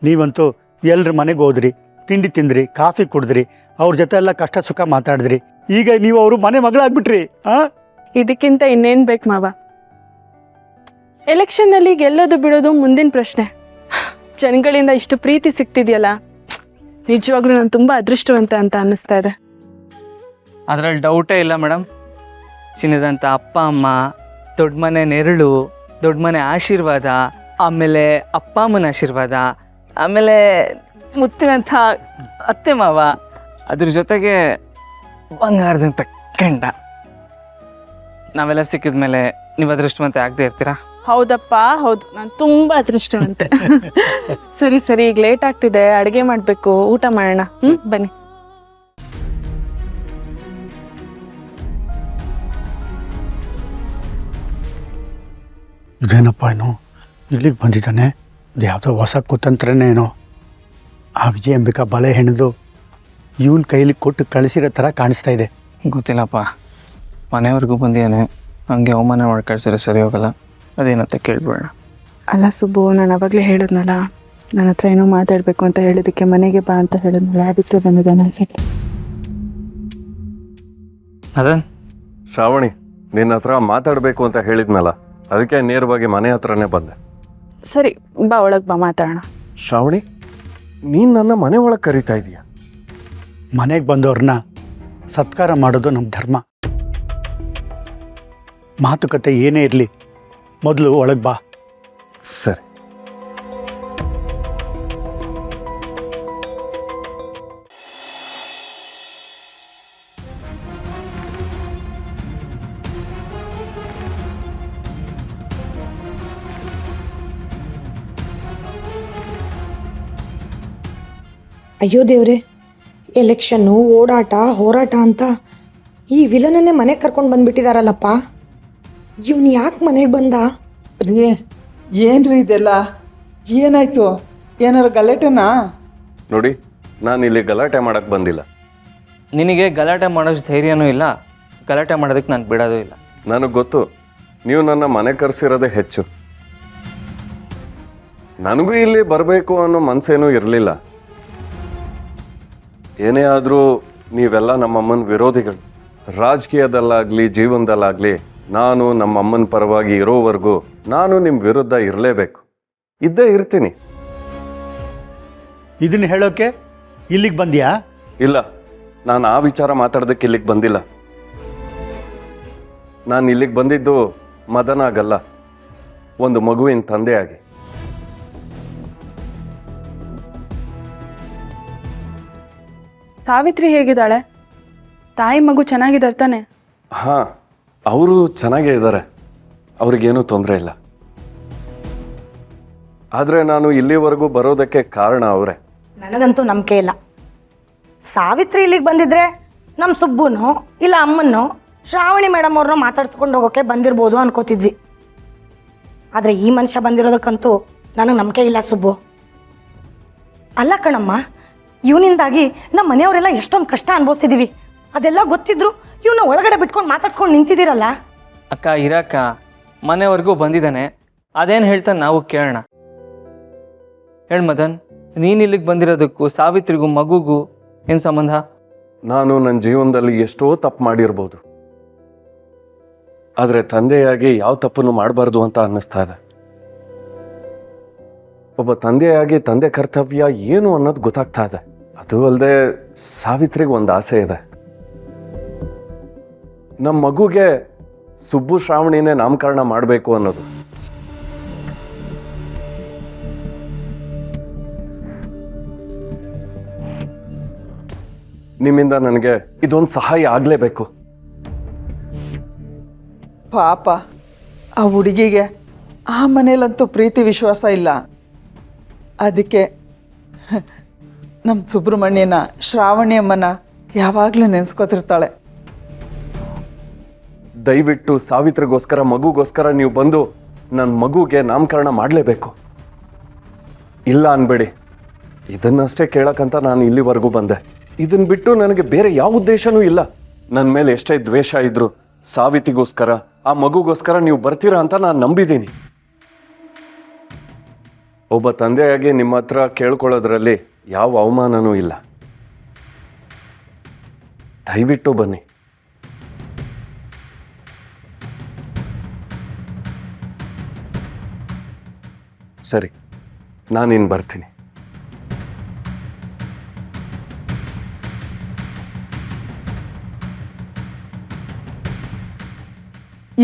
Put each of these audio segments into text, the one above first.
ನೀವಂತೂ ಎಲ್ಲರ ಮನೆಗೆ ಹೋದ್ರಿ, ತಿಂಡಿ ತಿಂದ್ರಿ, ಕಾಫಿ ಕುಡಿದ್ರಿ, ಅವ್ರ ಜೊತೆ ಎಲ್ಲ ಕಷ್ಟ ಸುಖ ಮಾತಾಡಿದ್ರಿ. ಈಗ ನೀವು ಅವರು ಮನೆ ಮಗಳಾಗ್ಬಿಟ್ರಿ. ಇದಕ್ಕಿಂತ ಇನ್ನೇನು ಬೇಕು ಮಾವ? ಎಲೆಕ್ಷನ್ನಲ್ಲಿ ಗೆಲ್ಲೋದು ಬಿಡೋದು ಮುಂದಿನ ಪ್ರಶ್ನೆ. ಜನಗಳಿಂದ ಇಷ್ಟು ಪ್ರೀತಿ ಸಿಗ್ತಿದೆಯಲ್ಲ, ನಿಜವಾಗ್ಲೂ ನಾನು ತುಂಬ ಅದೃಷ್ಟವಂತ ಅಂತ ಅನ್ನಿಸ್ತಾ ಇದೆ. ಅದರಲ್ಲಿ ಡೌಟೇ ಇಲ್ಲ ಮೇಡಮ್. ಚಿನ್ನದಂಥ ಅಪ್ಪ ಅಮ್ಮ, ದೊಡ್ಡ ಮನೆ ನೆರಳು, ದೊಡ್ಡ ಮನೆ ಆಶೀರ್ವಾದ, ಆಮೇಲೆ ಅಪ್ಪ ಅಮ್ಮನ ಆಶೀರ್ವಾದ, ಆಮೇಲೆ ಮುತ್ತಿನಂಥ ಅತ್ತೆ ಮಾವ, ಅದ್ರ ಜೊತೆಗೆ ಬಂಗಾರದಂಥ ಗಂಡ. ನಾವೆಲ್ಲ ಸಿಕ್ಕಿದ ಮೇಲೆ ನೀವು ಅದೃಷ್ಟವಂತೆ ಆಗದೆ ಇರ್ತೀರಾ? ಹೌದಪ್ಪ ಹೌದು, ನಾನು ತುಂಬ ಅದೃಷ್ಟವಂತೆ. ಸರಿ ಸರಿ, ಈಗ ಲೇಟ್ ಆಗ್ತಿದೆ, ಅಡುಗೆ ಮಾಡಬೇಕು, ಊಟ ಮಾಡೋಣ. ಬನ್ನಿ. ಇದೇನಪ್ಪ ಏನೋ ಇಲ್ಲಿಗೆ ಬಂದಿದ್ದಾನೆ? ಇದು ಯಾವುದೋ ಹೊಸ ಕುತಂತ್ರನೇ ಏನೋ. ಆ ವಿಜಯಾಂಬಿಕಾ ಬಲೆ ಹೆಣೆದು ಇವನ ಕೈಲಿ ಕೊಟ್ಟು ಕಳಿಸಿರೋ ಥರ ಕಾಣಿಸ್ತಾ ಇದೆ. ಗೊತ್ತಿಲ್ಲಪ್ಪ, ಮನೆಯವ್ರಿಗೂ ಬಂದಿದ್ದಾನೆ, ಹಂಗೆ ಅವಮಾನ ಮಾಡಿ ಕಳ್ಸಿದ್ರೆ ಸರಿ ಹೋಗಲ್ಲ. ಅದೇನಂತ ಕೇಳ್ಬೇಡ. ಅಲ್ಲ ಸುಬ್ಬು, ನಾನು ಅವಾಗಲೇ ಹೇಳಿದ್ನಲ್ಲ, ನನ್ನ ಹತ್ರ ಏನೋ ಮಾತಾಡಬೇಕು ಅಂತ ಹೇಳಿದ್ದಕ್ಕೆ ಮನೆಗೆ ಬಾ ಅಂತ ಹೇಳಿದ್ನಲ್ಲ, ಅದಕ್ಕೆ ಬಂದಿದ್ದಾನೆ ಅನ್ಸಕ್ಕೆ. ಅದನ್ ಶ್ರಾವಣಿ, ನಿನ್ನ ಹತ್ರ ಮಾತಾಡಬೇಕು ಅಂತ ಹೇಳಿದ್ನಲ್ಲ, ಅದಕ್ಕೆ ನೇರವಾಗಿ ಮನೆ ಹತ್ರನೇ ಬಂದೆ. ಸರಿ ಬಾ, ಒಳಗೆ ಬಾ, ಮಾತಾಡೋಣ. ಶ್ರಾವಣಿ, ನೀನು ನನ್ನ ಮನೆ ಒಳಗೆ ಕರೀತಾ ಇದೀಯ? ಮನೆಗೆ ಬಂದವ್ರನ್ನ ಸತ್ಕಾರ ಮಾಡೋದು ನಮ್ಮ ಧರ್ಮ. ಮಾತುಕತೆ ಏನೇ ಇರಲಿ, ಮೊದಲು ಒಳಗೆ ಬಾ. ಸರಿ. ಅಯ್ಯೋ ದೇವ್ರೆ, ಎಲೆಕ್ಷನ್ನು, ಓಡಾಟ, ಹೋರಾಟ ಅಂತ ಈ ವಿಲನನ್ನೇ ಮನೆಗೆ ಕರ್ಕೊಂಡು ಬಂದುಬಿಟ್ಟಿದಾರಲ್ಲಪ್ಪ. ಇವನು ಯಾಕೆ ಮನೆಗೆ ಬಂದ? ರೀ, ಏನ್ರಿ ಇದೆಲ್ಲ? ಏನಾಯ್ತು? ಏನಾರು ಗಲಾಟೆನಾ? ನೋಡಿ, ನಾನು ಇಲ್ಲಿ ಗಲಾಟೆ ಮಾಡಕ್ಕೆ ಬಂದಿಲ್ಲ. ನಿನಗೆ ಗಲಾಟೆ ಮಾಡೋಷ್ಟು ಧೈರ್ಯನೂ ಇಲ್ಲ, ಗಲಾಟೆ ಮಾಡೋದಕ್ಕೆ ನಾನು ಬಿಡೋದು ಇಲ್ಲ. ನನಗೆ ಗೊತ್ತು, ನೀವು ನನ್ನ ಮನೆ ಕರೆಸಿರೋದೇ ಹೆಚ್ಚು. ನನಗೂ ಇಲ್ಲಿ ಬರಬೇಕು ಅನ್ನೋ ಮನಸ್ಸೇನೂ ಇರಲಿಲ್ಲ. ಏನೇ ಆದರೂ ನೀವೆಲ್ಲ ನಮ್ಮಮ್ಮನ ವಿರೋಧಿಗಳು. ರಾಜಕೀಯದಲ್ಲಾಗಲಿ ಜೀವನದಲ್ಲಾಗಲಿ ನಾನು ನಮ್ಮಮ್ಮನ ಪರವಾಗಿ ಇರೋವರೆಗೂ ನಾನು ನಿಮ್ಮ ವಿರುದ್ಧ ಇರಲೇಬೇಕು, ಇದ್ದೇ ಇರ್ತೀನಿ. ಇದನ್ನು ಹೇಳೋಕ್ಕೆ ಇಲ್ಲಿಗೆ ಬಂದ್ಯಾ? ಇಲ್ಲ, ನಾನು ಆ ವಿಚಾರ ಮಾತಾಡೋದಕ್ಕೆ ಇಲ್ಲಿಗೆ ಬಂದಿಲ್ಲ. ನಾನು ಇಲ್ಲಿಗೆ ಬಂದಿದ್ದು ಮದನ ಆಗಲ್ಲ, ಒಂದು ಮಗುವಿನ ತಂದೆಯಾಗಿ. ಸಾವಿತ್ರಿ ಹೇಗಿದ್ದಾಳೆ? ತಾಯಿ ಮಗು ಚೆನ್ನಾಗಿದ್ದಾರೆ ತಾನೆ? ಹಾಂ, ಅವರು ಚೆನ್ನಾಗೇ ಇದ್ದಾರೆ, ಅವ್ರಿಗೇನೂ ತೊಂದರೆ ಇಲ್ಲ. ಆದರೆ ನಾನು ಇಲ್ಲಿವರೆಗೂ ಬರೋದಕ್ಕೆ ಕಾರಣ ಅವರೇ. ನನಗಂತೂ ನಂಬಿಕೆ ಇಲ್ಲ. ಸಾವಿತ್ರಿ ಇಲ್ಲಿಗೆ ಬಂದಿದ್ರೆ ನಮ್ಮ ಸುಬ್ಬುನೋ ಇಲ್ಲ ಅಮ್ಮನೋ ಶ್ರಾವಣಿ ಮೇಡಮ್ ಅವ್ರನ್ನೋ ಮಾತಾಡ್ಸ್ಕೊಂಡು ಹೋಗೋಕ್ಕೆ ಬಂದಿರ್ಬೋದು ಅನ್ಕೋತಿದ್ವಿ. ಆದರೆ ಈ ಮನುಷ್ಯ ಬಂದಿರೋದಕ್ಕಂತೂ ನನಗೆ ನಂಬಿಕೆ ಇಲ್ಲ ಸುಬ್ಬು. ಅಲ್ಲ ಕಣಮ್ಮ, ಇವನಿಂದಾಗಿ ನಮ್ಮ ಮನೆಯವರೆಲ್ಲ ಎಷ್ಟೊಂದು ಕಷ್ಟ ಅನುಭವಿಸ್ತಿದ್ದೀವಿ. ಅದೆಲ್ಲ ಗೊತ್ತಿದ್ರು ಇವನ್ನ ಒಳಗಡೆ ಬಿಟ್ಕೊಂಡು ಮಾತಾಡ್ಸ್ಕೊಂಡು ನಿಂತಿದ್ದೀರಲ್ಲ. ಅಕ್ಕ ಇರಕ್ಕ, ಮನೆವರೆಗೂ ಬಂದಿದ್ದಾನೆ, ಅದೇನು ಹೇಳ್ತಾನೆ ನಾವು ಕೇಳೋಣ. ಹೇಳು ಮದನ್, ನೀನು ಇಲ್ಲಿಗೆ ಬಂದಿರೋದಕ್ಕೂ ಸಾವಿತ್ರಿಗೂ ಮಗುಗೂ ಏನು ಸಂಬಂಧ? ನಾನು ನನ್ನ ಜೀವನದಲ್ಲಿ ಎಷ್ಟೋ ತಪ್ಪು ಮಾಡಿರ್ಬೋದು, ಆದರೆ ತಂದೆಯಾಗಿ ಯಾವ ತಪ್ಪನ್ನು ಮಾಡಬಾರ್ದು ಅಂತ ಅನ್ನಿಸ್ತಾ ಇದೆ. ಒಬ್ಬ ತಂದೆಯಾಗಿ ತಂದೆ ಕರ್ತವ್ಯ ಏನು ಅನ್ನೋದು ಗೊತ್ತಾಗ್ತಾ ಇದೆ. ಅದು ಅಲ್ಲದೆ ಸಾವಿತ್ರಿಗೆ ಒಂದು ಆಸೆ ಇದೆ, ನಮ್ಮ ಮಗುಗೆ ಸುಬ್ಬು ಶ್ರಾವಣಿನೇ ನಾಮಕರಣ ಮಾಡಬೇಕು ಅನ್ನೋದು. ನಿಮ್ಮಿಂದ ನನಗೆ ಇದೊಂದು ಸಹಾಯ ಆಗಲೇಬೇಕು. ಪಾಪ, ಆ ಹುಡುಗಿಗೆ ಆ ಮನೇಲಂತೂ ಪ್ರೀತಿ ವಿಶ್ವಾಸ ಇಲ್ಲ. ಅದಕ್ಕೆ ನಮ್ಮ ಸುಬ್ರಹ್ಮಣ್ಯನ, ಶ್ರಾವಣಿ ಅಮ್ಮನ ಯಾವಾಗಲೂ ನೆನೆಸ್ಕೊತಿರ್ತಾಳೆ. ದಯವಿಟ್ಟು ಸಾವಿತ್ರಿಗೋಸ್ಕರ, ಮಗುಗೋಸ್ಕರ ನೀವು ಬಂದು ನನ್ನ ಮಗುಗೆ ನಾಮಕರಣ ಮಾಡಲೇಬೇಕು. ಇಲ್ಲ ಅನ್ಬೇಡಿ, ಇದನ್ನಷ್ಟೇ ಕೇಳಕ್ಕಂತ ನಾನು ಇಲ್ಲಿವರೆಗೂ ಬಂದೆ. ಇದನ್ನ ಬಿಟ್ಟು ನನಗೆ ಬೇರೆ ಯಾವ ಉದ್ದೇಶನೂ ಇಲ್ಲ. ನನ್ನ ಮೇಲೆ ಎಷ್ಟೇ ದ್ವೇಷ ಇದ್ರು ಸಾವಿತ್ರಿಗೋಸ್ಕರ, ಆ ಮಗುಗೋಸ್ಕರ ನೀವು ಬರ್ತೀರಾ ಅಂತ ನಾನು ನಂಬಿದ್ದೀನಿ. ಒಬ್ಬ ತಂದೆಯಾಗಿ ನಿಮ್ಮ ಹತ್ರ ಕೇಳ್ಕೊಳ್ಳೋದ್ರಲ್ಲಿ ಯಾವ ಅವಮಾನನೂ ಇಲ್ಲ. ದಯವಿಟ್ಟು ಬನ್ನಿ. ಸರಿ, ನಾನಿನ್ನು ಬರ್ತೀನಿ.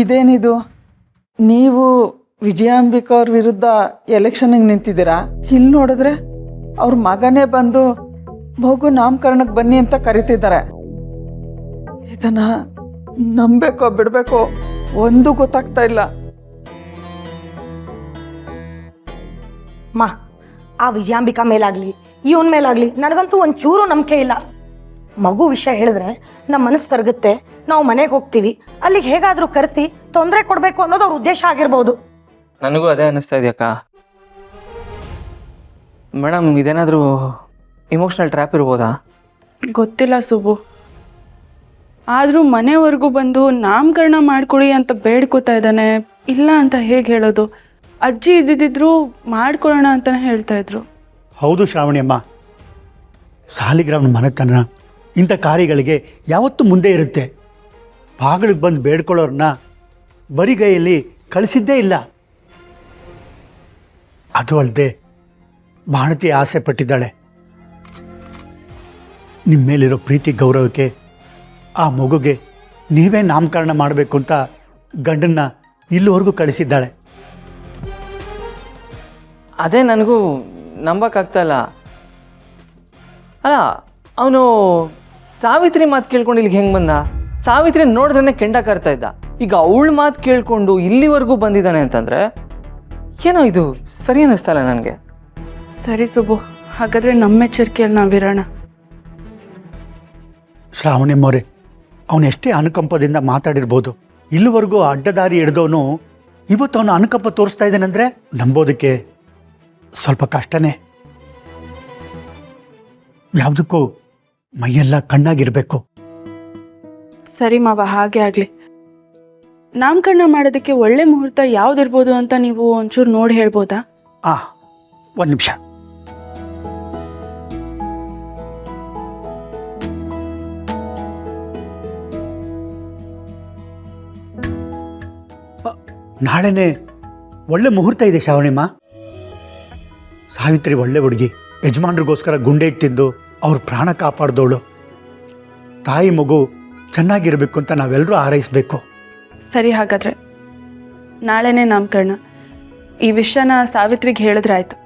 ಇದೇನಿದು, ನೀವು ವಿಜಯಾಂಬಿಕಾ ಅವ್ರ ವಿರುದ್ಧ ಎಲೆಕ್ಷನ್ಗೆ ನಿಂತಿದ್ದೀರಾ? ಇಲ್ಲಿ ನೋಡಿದ್ರೆ ಅವ್ರ ಮಗನೇ ಬಂದು ಮಗು ನಾಮಕರಣಕ್ಕೆ ಬನ್ನಿ ಅಂತ ಕರಿತಿದ್ದಾರೆ. ಇದನ್ನ ನಂಬೇಕೋ ಬಿಡಬೇಕೋ ಒಂದು ಗೊತ್ತಾಗ್ತಾ ಇಲ್ಲ. ಮಾ, ಆ ವಿಜಯಾಂಬಿಕಾ ಮೇಲಾಗಲಿ ಇವನ್ ಮೇಲಾಗಲಿ ನನಗಂತೂ ಒಂಚೂರು ನಂಬಿಕೆ ಇಲ್ಲ. ಮಗು ವಿಷಯ ಹೇಳಿದ್ರೆ ನಮ್ಮ ಮನಸ್ಸು ಕರಗುತ್ತೆ, ನಾವು ಮನೆಗೆ ಹೋಗ್ತೀವಿ, ಅಲ್ಲಿಗೆ ಹೇಗಾದರೂ ಕರೆಸಿ ತೊಂದರೆ ಕೊಡಬೇಕು ಅನ್ನೋದು ಅವ್ರ ಉದ್ದೇಶ ಆಗಿರ್ಬೋದು. ನನಗೂ ಅದೇ ಅನ್ನಿಸ್ತಾ ಇದೆಯಕ್ಕ. ಮೇಡಮ್, ಇದೇನಾದರೂ ಇಮೋಷ್ನಲ್ ಟ್ರ್ಯಾಪ್ ಇರ್ಬೋದಾ? ಗೊತ್ತಿಲ್ಲ ಸುಬ್ಬು. ಆದರೂ ಮನೆವರೆಗೂ ಬಂದು ನಾಮಕರಣ ಮಾಡ್ಕೊಡಿ ಅಂತ ಬೇಡ್ಕೋತಾ ಇದ್ದಾನೆ. ಇಲ್ಲ ಅಂತ ಹೇಗೆ ಹೇಳೋದು? ಅಜ್ಜಿ ಇದ್ದಿದ್ರು ಮಾಡ್ಕೊಳ್ಳೋಣ ಅಂತಲೇ ಹೇಳ್ತಾ ಇದ್ರು. ಹೌದು ಶ್ರಾವಣಿಯಮ್ಮ, ಸಾಲಿಗ್ರಾಮನ ಮನೆತನ ಇಂಥ ಕಾರ್ಯಗಳಿಗೆ ಯಾವತ್ತೂ ಮುಂದೆ ಇರುತ್ತೆ. ಬಾಗಿಲಿಗೆ ಬಂದು ಬೇಡ್ಕೊಳ್ಳೋರನ್ನ ಬರಿಗೈಯಲ್ಲಿ ಕಳಿಸಿದ್ದೇ ಇಲ್ಲ. ಅದು ಅಲ್ಲದೆ ಬಾಣತಿ ಆಸೆ ಪಟ್ಟಿದ್ದಾಳೆ. ನಿಮ್ಮ ಮೇಲಿರೋ ಪ್ರೀತಿ ಗೌರವಕ್ಕೆ ಆ ಮಗುಗೆ ನೀವೇ ನಾಮಕರಣ ಮಾಡಬೇಕು ಅಂತ ಗಂಡನ್ನ ಇಲ್ಲಿವರೆಗೂ ಕಳಿಸಿದ್ದಾಳೆ. ಅದೇ ನನಗೂ ನಂಬಕ್ಕಾಗ್ತಾ ಇಲ್ಲ. ಅಲ್ಲ, ಅವನು ಸಾವಿತ್ರಿ ಮಾತು ಕೇಳ್ಕೊಂಡು ಇಲ್ಲಿಗೆ ಹೆಂಗೆ ಬಂದ? ಸಾವಿತ್ರಿ ನೋಡಿದ್ರೆ ಕೆಂಡ ಕರ್ತಾ ಇದ್ದ. ಈಗ ಅವಳ ಮಾತು ಕೇಳಿಕೊಂಡು ಇಲ್ಲಿವರೆಗೂ ಬಂದಿದ್ದಾನೆ ಅಂತಂದರೆ ಏನೋ ಇದು ಸರಿ ಅನ್ನಿಸ್ತಲ್ಲ ನನಗೆ. ಸರಿ ಸುಬ್ಬು, ಹಾಗಾದರೆ ನಮ್ಮ ಎಚ್ಚರಿಕೆಯಲ್ಲಿ ನಾವಿರೋಣ. ಶ್ರಾವಣಿಯಮ್ಮವ್ರೆ, ಅವನು ಎಷ್ಟೇ ಅನುಕಂಪದಿಂದ ಮಾತಾಡಿರ್ಬೋದು, ಇಲ್ಲಿವರೆಗೂ ಅಡ್ಡದಾರಿ ಹಿಡ್ದವನು ಇವತ್ತು ಅವನು ಅನುಕಂಪ ತೋರಿಸ್ತಾ ಇದ್ದಾನೆಂದರೆ ನಂಬೋದಕ್ಕೆ ಸ್ವಲ್ಪ ಕಷ್ಟನೇ. ಯಾವುದಕ್ಕೂ ಮೈಯೆಲ್ಲ ಕಣ್ಣಾಗಿರಬೇಕು. ಸರಿ ಮಾವ, ಹಾಗೆ ಆಗಲಿ. ನಾಮಕರಣ ಮಾಡೋದಕ್ಕೆ ಒಳ್ಳೆ ಮುಹೂರ್ತ ಯಾವುದಿರ್ಬೋದು ಅಂತ ನೀವು ಒಂಚೂರು ನೋಡಿ ಹೇಳ್ಬೋದಾ? ಒಂದು ನಿಮಿಷ. ನಾಳೆನೇ ಒಳ್ಳೆ ಮುಹೂರ್ತ ಇದೆ ಶ್ರಾವಣಿಮ್ಮ. ಸಾವಿತ್ರಿ ಒಳ್ಳೆ ಹುಡುಗಿ, ಯಜಮಾನ್ರಿಗೋಸ್ಕರ ಗುಂಡೆ ತಿಂದು ಅವ್ರ ಪ್ರಾಣ ಕಾಪಾಡ್ದವಳು. ತಾಯಿ ಮಗು ಚೆನ್ನಾಗಿರಬೇಕು ಅಂತ ನಾವೆಲ್ಲರೂ ಹಾರೈಸಬೇಕು. ಸರಿ, ಹಾಗಾದರೆ ನಾಳೆನೇ ನಾಮಕರಣ. ಈ ವಿಷಯನ ಸಾವಿತ್ರಿಗೆ ಹೇಳಿದ್ರೆ ಆಯಿತು.